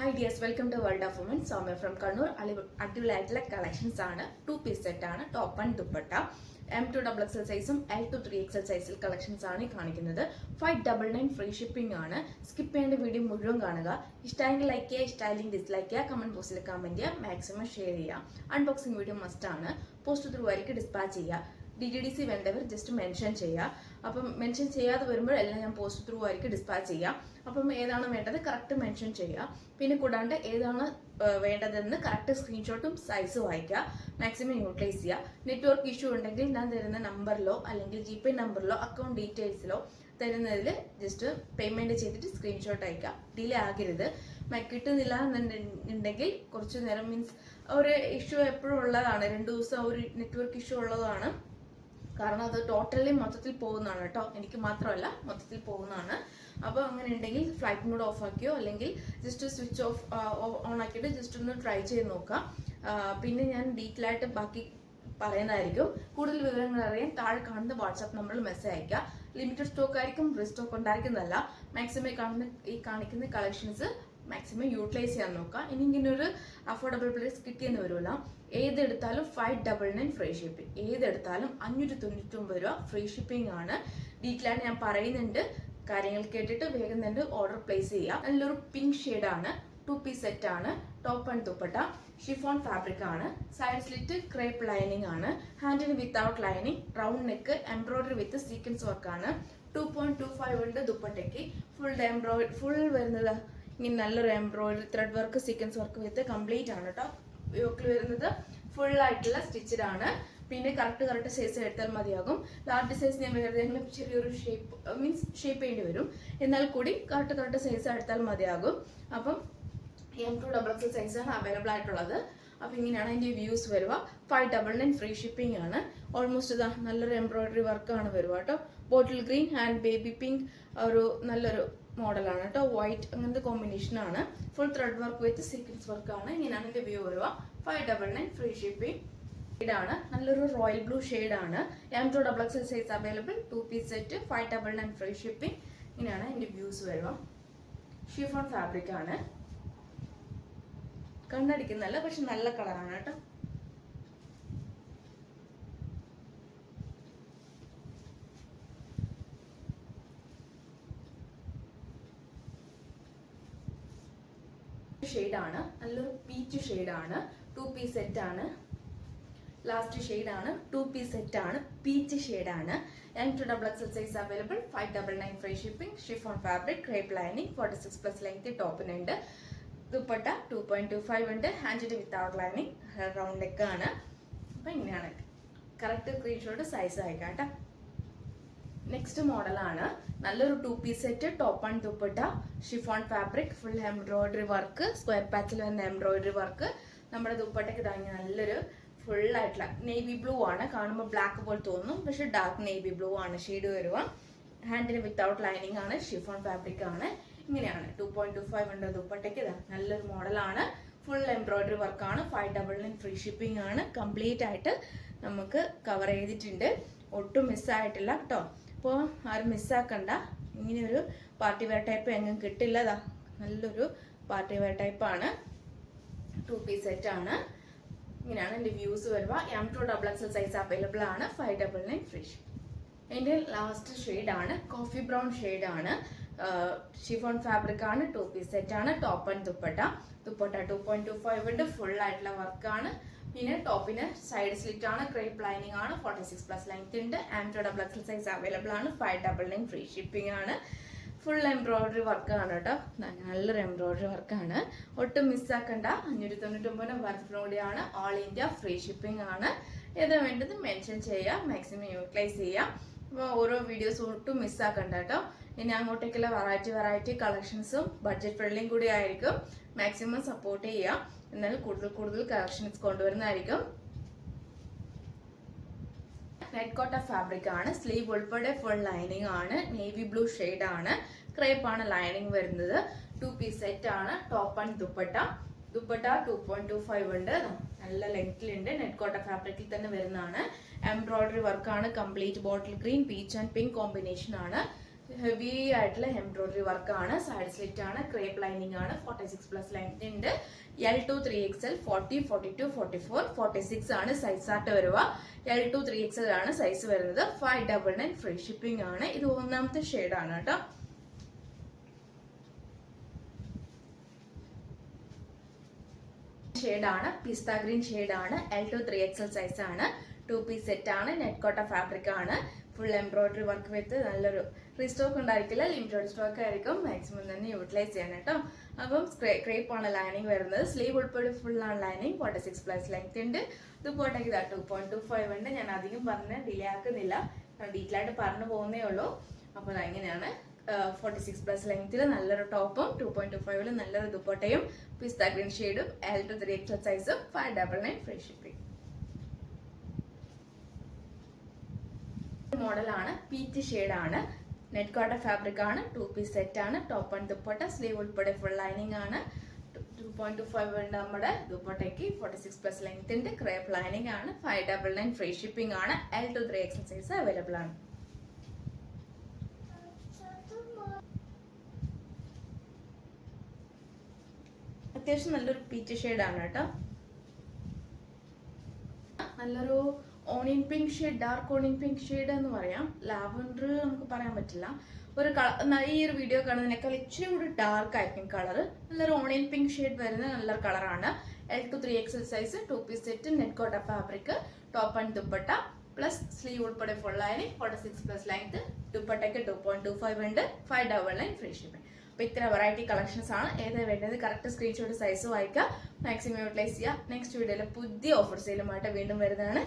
Hi dears, welcome to World of Women. Soumya from Kannur. അടിപൊളിയായിട്ടുള്ള collections ആണ്. 2 piece set ആണ്. Top and dupatta. M2XXL സൈസും L2 3XL സൈസിൽ collections ആണ് കാണിക്കുന്നത്. 599 ഫ്രീ ഷിപ്പിംഗ് ആണ്. സ്കിപ്പ് ചെയ്യേണ്ട വീഡിയോ മുഴുവൻ കാണുക. ഇഷ്ടമായെങ്കിൽ ലൈക്ക് ചെയ്യുക, ഇഷ്ടമായില്ലെങ്കിൽ ഡിസ്ലൈക്ക് ചെയ്യുക, കമന്റ് ബോക്സിൽ കമന്റ് ചെയ്യുക, മാക്സിമം ഷെയർ ചെയ്യുക. അൺബോക്സിംഗ് വീഡിയോ മസ്റ്റ് ആണ്. പോസ്റ്റ് ത്രൂ ആയിരിക്കും ഡിസ്പാച്ച് ചെയ്യുക. DTDC വേണ്ടവർ ജസ്റ്റ് മെൻഷൻ ചെയ്യുക. അപ്പം മെൻഷൻ ചെയ്യാതെ വരുമ്പോൾ എല്ലാം ഞാൻ പോസ്റ്റ് ത്രൂ ആയിരിക്കും ഡിസ്പാച്ച് ചെയ്യാം. അപ്പം ഏതാണ് വേണ്ടത് കറക്റ്റ് മെൻഷൻ ചെയ്യുക. പിന്നെ കൂടാണ്ട് ഏതാണ് വേണ്ടതെന്ന് കറക്റ്റ് സ്ക്രീൻഷോട്ടും സൈസും അയക്കുക. മാക്സിമം യൂട്ടിലൈസ് ചെയ്യുക. നെറ്റ്വർക്ക് ഇഷ്യൂ ഉണ്ടെങ്കിൽ ഞാൻ തരുന്ന നമ്പറിലോ അല്ലെങ്കിൽ GPay നമ്പറിലോ അക്കൗണ്ട് ഡീറ്റെയിൽസിലോ തരുന്നതിൽ ജസ്റ്റ് പേയ്മെന്റ് ചെയ്തിട്ട് സ്ക്രീൻഷോട്ട് അയക്കുക. ഡിലേ ആകരുത്. കിട്ടുന്നില്ല എന്നുണ്ടെങ്കിൽ കുറച്ച് നേരം മീൻസ് ഒരു ഇഷ്യൂ എപ്പോഴും ഉള്ളതാണ്. 2 ദിവസം ഒരു നെറ്റ്വർക്ക് ഇഷ്യൂ ഉള്ളതാണ്. കാരണം അത് ടോട്ടലി മൊത്തത്തിൽ പോകുന്നതാണ് കേട്ടോ. എനിക്ക് മാത്രമല്ല മൊത്തത്തിൽ പോകുന്നതാണ്. അപ്പോൾ അങ്ങനെ ഉണ്ടെങ്കിൽ ഫ്ലൈറ്റ് മോഡ് ഓഫ് ആക്കിയോ അല്ലെങ്കിൽ ജസ്റ്റ് സ്വിച്ച് ഓഫ് ഓൺ ആക്കിയിട്ട് ജസ്റ്റ് ഒന്ന് ട്രൈ ചെയ്ത് നോക്കാം. പിന്നെ ഞാൻ ഡീറ്റെയിൽ ആയിട്ട് ബാക്കി പറയുന്നതായിരിക്കും. കൂടുതൽ വിവരങ്ങൾ അറിയാൻ താഴെ കാണുന്ന വാട്സാപ്പ് നമ്പറിൽ മെസ്സേജ് അയക്കുക. ലിമിറ്റഡ് സ്റ്റോക്ക് ആയിരിക്കും, റീസ്റ്റോക്ക് ഉണ്ടായിരിക്കുന്നതല്ല. മാക്സിമം കാണിക്കുന്ന കളക്ഷൻസ് മാക്സിമം യൂട്ടിലൈസ് ചെയ്യാൻ നോക്കുക. ഇനി ഇങ്ങനെ ഒരു അഫോർഡബിൾ പ്രൈസ് കിട്ടിയെന്ന് വരുമല്ല. ഏതെടുത്താലും 599 ഫ്രീ ഷിപ്പിംഗ്. ഏതെടുത്താലും 599 രൂപ ഫ്രീ ഷിപ്പിംഗ് ആണ്. ഡീറ്റെയിൽ ആയിട്ട് ഞാൻ പറയുന്നുണ്ട്. കാര്യങ്ങൾ കേട്ടിട്ട് വേഗം തന്നെ ഓർഡർ പ്ലേസ് ചെയ്യുക. നല്ലൊരു പിങ്ക് ഷെയ്ഡാണ്. 2 piece സെറ്റ് ആണ്. Top and dupatta chiffon fabric ആണ്. സൈഡ് സ്ലിറ്റ് ക്രേപ്പ് ലൈനിങ് ആണ്. ഹാൻഡിന് without lining, round neck, embroidery with sequence work ആണ്. 2.25 ഉണ്ട് ദുപ്പട്ടയ്ക്ക്. ഫുൾ വരുന്നത് ഇങ്ങനെ നല്ലൊരു embroidery thread work sequence work with complete ആണ് കേട്ടോ. യോക്കിൽ വരുന്നത് ഫുൾ ആയിട്ടുള്ള സ്റ്റിച്ചഡ് ആണ്. പിന്നെ കറക്റ്റ് സൈസ് എടുത്താൽ മതിയാകും. ലാർജ് സൈസ് ഞാൻ വെറുതെ ചെറിയൊരു ഷേപ്പ് മീൻസ് ഷേപ്പ് ചെയ്യേണ്ടി വരും. എന്നാൽ കൂടി കറക്റ്റ് സൈസ് എടുത്താൽ മതിയാകും. അപ്പം M2XXL സൈസാണ് അവൈലബിൾ ആയിട്ടുള്ളത്. അപ്പം ഇങ്ങനെയാണ് അതിൻ്റെ വ്യൂസ് വരുക. 599 ഫ്രീ ഷിപ്പിംഗ് ആണ്. ഓൾമോസ്റ്റ് ഇതാ നല്ലൊരു എംബ്രോയിഡറി വർക്കാണ് വരുക കേട്ടോ. Bottle green and baby pink ഒരു നല്ലൊരു മോഡലാണ് കേട്ടോ. വൈറ്റ് അങ്ങനത്തെ കോമ്പിനേഷൻ ആണ്. Full thread work with sequence work ആണ്. ഇങ്ങനെയാണ് ഇതിന്റെ വ്യൂ വരുക. 599 ഫ്രീ ഷിപ്പിംഗ്. ഷെയ്ഡാണ് നല്ലൊരു റോയൽ ബ്ലൂ ഷെയ്ഡാണ്. M2XXL size available. 2 piece set 599 free shipping. ഇങ്ങനെയാണ് ഇതിന്റെ വ്യൂസ് വരുക. ഷിഫോൺ ഫാബ്രിക് ആണ്. കണ്ണടിക്കുന്നല്ല, പക്ഷെ നല്ല കളറാണ് കേട്ടോ. ഷെയ്ഡാണ് നല്ലൊരു പീച്ച് ഷെയ്ഡാണ്. 2 piece സെറ്റ് ആണ്. ലാസ്റ്റ് ഷെയ്ഡാണ്. 2 piece സെറ്റ് ആണ്. പീച്ച് ഷെയ്ഡാണ്. M2XXL size available. 599 free shipping. Chiffon fabric, crepe lining, 46+ length ടോപ്പിനുണ്ട്. ദുപ്പട്ട 2.25 ഉണ്ട്. ഹാൻഡിന് വിത്തൗട്ട് ലൈനിങ്, റൗണ്ട് നെക്ക് ആണ്. അപ്പൊ ഇങ്ങനെയാണ്. കറക്റ്റ് സ്ക്രീൻഷോട്ട് സൈസ് അയക്കാം കേട്ടോ. നെക്സ്റ്റ് മോഡലാണ് നല്ലൊരു 2 piece set top and dupatta chiffon fabric, full embroidery work, square പാച്ചിൽ വരുന്ന എംബ്രോയിഡറി വർക്ക്. നമ്മുടെ ദുപ്പട്ടയ്ക്ക് താങ്ങി നല്ലൊരു ഫുൾ ആയിട്ടുള്ള നേവി ബ്ലൂ ആണ്. കാണുമ്പോൾ ബ്ലാക്ക് പോലെ തോന്നും, പക്ഷെ ഡാർക്ക് നേവി ബ്ലൂ ആണ് ഷെയ്ഡ് വരുക. ഹാൻഡിന് വിത്തൗട്ട് ലൈനിങ് ആണ്. ഷിഫോൺ ഫാബ്രിക് ആണ്. ഇങ്ങനെയാണ് 2.25 ഉണ്ട് ദുപ്പട്ടയ്ക്ക്. നല്ലൊരു മോഡലാണ്. ഫുൾ എംബ്രോയിഡറി വർക്കാണ്. 599 ഫ്രീ ഷിപ്പിംഗ് ആണ്. കംപ്ലീറ്റ് ആയിട്ട് നമുക്ക് കവർ ചെയ്തിട്ടുണ്ട്. ഒട്ടും മിസ്സായിട്ടില്ല കേട്ടോ. അപ്പോൾ ആരും മിസ്സാക്കണ്ട. ഇങ്ങനെയൊരു പാർട്ടി വെയർ ടൈപ്പ് എങ്ങും കിട്ടില്ല. നല്ലൊരു പാർട്ടി വെയർ ടൈപ്പാണ്. 2 piece സെറ്റ് ആണ്. ഇങ്ങനെയാണ് എൻ്റെ വ്യൂസ് വരുക. M2XXL സൈസ് അവൈലബിൾ ആണ്. 599 ഫ്രീ ഷിപ്പിംഗ്. എൻ്റെ ലാസ്റ്റ് ഷെയ്ഡാണ് കോഫി ബ്രൗൺ ഷെയ്ഡാണ്. ഷിഫോൺ ഫാബ്രിക് ആണ്. 2 piece സെറ്റ് ആണ്. ടോപ്പ് ആൻഡ് ദുപ്പട്ട 2.25 ഉണ്ട്. ഫുൾ ആയിട്ടുള്ള വർക്കാണ്. പിന്നെ ടോപ്പിന് സൈഡ് സ്ലിറ്റ് ആണ്. ക്രേപ്പ് ലൈനിങ് ആണ്. 46+ ലെങ്ത് ഉണ്ട്. M2XXL സൈസ് അവൈലബിൾ ആണ്. 599 ഫ്രീ ഷിപ്പിംഗ് ആണ്. ഫുൾ എംബ്രോയിഡറി വർക്കാണ് കേട്ടോ. നല്ലൊരു എംബ്രോയിഡറി വർക്കാണ്. ഒട്ടും മിസ്സാക്കണ്ട. 599 വർക്കിനോടെയാണ്. ഓൾ ഇന്ത്യ ഫ്രീ ഷിപ്പിംഗ് ആണ്. ഏതാ വേണ്ടത് മെൻഷൻ ചെയ്യുക. മാക്സിമം യൂട്ടിലൈസ് ചെയ്യുക. അപ്പോൾ ഓരോ വീഡിയോസും ഒട്ടും മിസ്സാക്കണ്ട കേട്ടോ. ഇനി അങ്ങോട്ടേക്കുള്ള വെറൈറ്റി കളക്ഷൻസും ബഡ്ജറ്റ് ഫ്രണ്ട്ലിയും കൂടി ആയിരിക്കും. മാക്സിമം സപ്പോർട്ട് ചെയ്യുക. എന്നാൽ കൂടുതൽ കളക്ഷൻസ് കൊണ്ടുവരുന്നതായിരിക്കും. നെറ്റ് കോട്ട ഫാബ്രിക് ആണ്. സ്ലീവ് ഉൾപ്പെടെ ഫുൾ ലൈനിങ് ആണ്. നേവി ബ്ലൂ ഷെയ്ഡ് ആണ്. ക്രേപ്പ് ആണ് ലൈനിങ് വരുന്നത്. 2 piece സെറ്റ് ആണ്. ടോപ്പ് ആൻഡ് ദുപ്പട്ട 2.25 ഉണ്ട്. നല്ല ലെങ്തിലുണ്ട്. നെറ്റ് കോട്ട ഫാബ്രിക്കിൽ തന്നെ വരുന്നതാണ്. എംബ്രോയിഡറി വർക്കാണ്. Complete bottle green, peach and pink combination ആണ്. ഹെവി ആയിട്ടുള്ള എംബ്രോയിഡറി വർക്ക് ആണ്. സൈഡ് സ്ലിറ്റ് ആണ്. ക്രേപ്പ് ലൈനിങ് ആണ്. 46+ ലെങ്ത് ഉണ്ട്. L2 3XL 40 42 44 46 ആണ് സൈസ് ആയിട്ട് വരുക. L2 3XL ആണ് സൈസ് വരുന്നത്. 599 ഫ്രീ ഷിപ്പിംഗ് ആണ്. ഇത് ഒന്നാമത്തെ ഷെയ്ഡ് ആണ് കേട്ടോ. ഷെയ്ഡാണ് പിസ്ത ഗ്രീൻ ഷെയ്ഡാണ്. L2 3XL സൈസ് ആണ്. 2 പീസ് സെറ്റ് ആണ്. നെറ്റ് കോട്ട ഫാബ്രിക് ആണ്. ഫുൾ എംബ്രോയിഡറി വർക്ക് വിത്ത് നല്ലൊരു റീസ്റ്റോക്ക് ഉണ്ടായിരിക്കില്ല, ലിമിറ്റഡ് സ്റ്റോക്ക് ആയിരിക്കും. മാക്സിമം തന്നെ യൂട്ടിലൈസ് ചെയ്യാൻ കേട്ടോ. അപ്പം ക്രേപ്പ് ആണ് ലൈനിങ് വരുന്നത്. സ്ലീവ് ഉൾപ്പെടെ ഫുൾ ആണ് ലൈനിങ്. 46+ ലെങ്ത് ഉണ്ട്. ദുപ്പട്ടയ്ക്ക് 2.25 ഉണ്ട്. ഞാൻ അധികം പറഞ്ഞ് ഡിലേ ആക്കുന്നില്ല, ഡീറ്റെയിൽ ആയിട്ട് പറഞ്ഞു പോകുന്നേ ഉള്ളൂ. അപ്പോൾ എങ്ങനെയാണ് 46+ ലെങ്ത്തിൽ നല്ലൊരു ടോപ്പും 2.25 നല്ലൊരു ദുപ്പട്ടയും പിസ്ത ഗ്രീൻ ഷെയ്ഡും L2 3XL സൈസും 599 ഫ്രീ ഷിപ്പിംഗ്. മോഡലാണ് പീച്ച് ഷെയ്ഡാണ്. നെറ്റ് കോട്ട ഫാബ്രിക് ആണ്. 2 പീസ് സെറ്റ് ആണ്. ടോപ്പ് ആൻഡ് ദുപ്പട്ട സ്ലീവ് ഉൾപ്പെടെ ഫുൾ ലൈനിങ് ആണ്. 2.25 ഉണ്ട് നമ്മുടെ ദുപ്പട്ടയ്ക്ക്. 46+ ലെങ്ത് ഉണ്ട്. ക്രേപ്പ് ലൈനിങ് ആണ്. 599 ഫ്രീ ഷിപ്പിംഗ് ആണ്. L2 3XL സൈസ് അവൈലബിൾ ആണ്. അത്യാവശ്യം നല്ലൊരു പീച്ച് ഷെയ്ഡാണ് കേട്ടോ. നല്ലൊരു onion pink shade, dark onion pink shade എന്ന് പറയാം. ലാവൻഡർ നമുക്ക് പറയാൻ പറ്റില്ല. ഒരു ഈ ഒരു വീഡിയോ കാണുന്നതിനേക്കാൾ ഇച്ചിരി കൂടി ഡാർക്ക് ആയിരിക്കും കളർ. നല്ലൊരു ഓണിയൻ പിങ്ക് ഷെയ്ഡ് വരുന്ന നല്ലൊരു കളറാണ്. L2 3XL size 2 piece set net Kota fabric top and dupatta plus sleeve ഉൾപ്പെടെ ഫുൾ ലൈനിങ്. 46+ ലെങ്ത്. ദുപ്പട്ടയ്ക്ക് 2.25 ഉണ്ട്. 599 ഫ്രീ ഷിപ്പിംഗ്. അപ്പോൾ ഇത്ര വെറൈറ്റി കളക്ഷൻസ് ആണ്. ഏതാ വേണ്ടത് കറക്റ്റ് സ്ക്രീൻഷോട്ട് സൈസ് വായിക്കുക. മാക്സിമം യൂട്ടിലൈസ് ചെയ്യുക. നെക്സ്റ്റ് വീഡിയോയിൽ പുതിയ ഓഫർ സെയിലുമായിട്ട് വീണ്ടും വരുന്നതാണ്.